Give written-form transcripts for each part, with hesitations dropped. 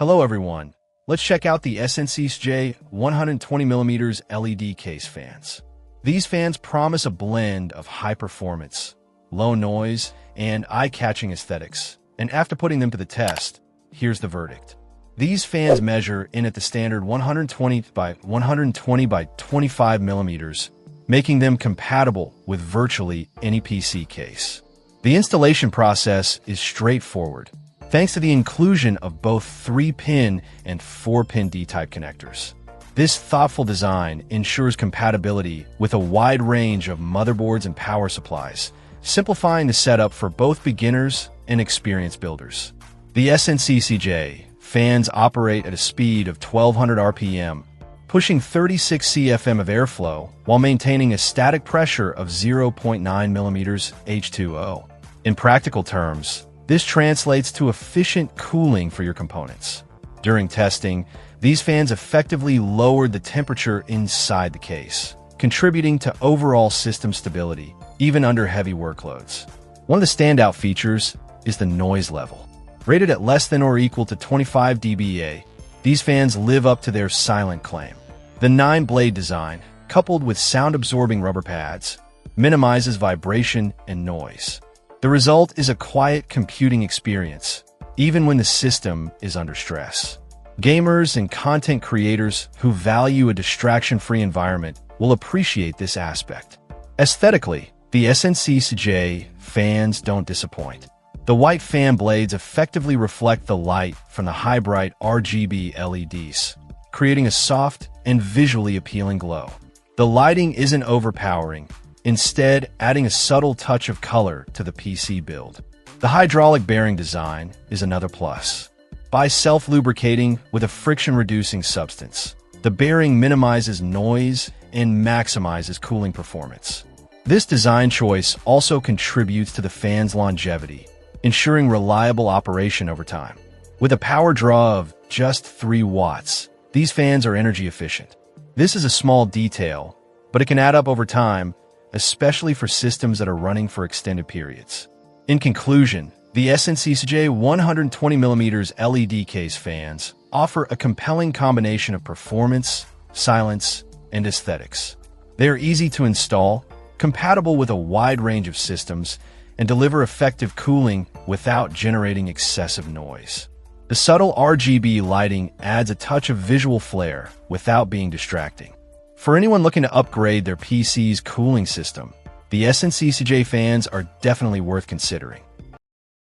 Hello everyone, let's check out the SNCCJ 120mm LED case fans. These fans promise a blend of high performance, low noise, and eye-catching aesthetics. And after putting them to the test, here's the verdict. These fans measure in at the standard 120 by 120 by 25 millimeters, making them compatible with virtually any PC case. The installation process is straightforward, thanks to the inclusion of both 3-pin and 4-pin D-type connectors. This thoughtful design ensures compatibility with a wide range of motherboards and power supplies, simplifying the setup for both beginners and experienced builders. The SNCCJ fans operate at a speed of 1200 RPM, pushing 36 CFM of airflow while maintaining a static pressure of 0.9 millimeters H2O. In practical terms, this translates to efficient cooling for your components. During testing, these fans effectively lowered the temperature inside the case, contributing to overall system stability, even under heavy workloads. One of the standout features is the noise level. Rated at less than or equal to 25 dBA, these fans live up to their silent claim. The 9-blade design, coupled with sound-absorbing rubber pads, minimizes vibration and noise. The result is a quiet computing experience, even when the system is under stress. Gamers and content creators who value a distraction-free environment will appreciate this aspect. Aesthetically, the SNCCJ fans don't disappoint. The white fan blades effectively reflect the light from the high-bright RGB LEDs, creating a soft and visually appealing glow. The lighting isn't overpowering, instead adding a subtle touch of color to the PC build. The hydraulic bearing design is another plus. By self-lubricating with a friction-reducing substance, the bearing minimizes noise and maximizes cooling performance. This design choice also contributes to the fan's longevity, ensuring reliable operation over time. With a power draw of just 3 watts, these fans are energy efficient. This is a small detail, but it can add up over time, especially for systems that are running for extended periods. In conclusion, the SNCCJ 120mm LED case fans offer a compelling combination of performance, silence, and aesthetics. They are easy to install, compatible with a wide range of systems, and deliver effective cooling without generating excessive noise. The subtle RGB lighting adds a touch of visual flair without being distracting. For anyone looking to upgrade their PC's cooling system, the SNCCJ fans are definitely worth considering.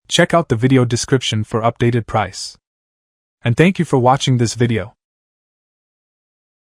Check out the video description for updated price. And thank you for watching this video.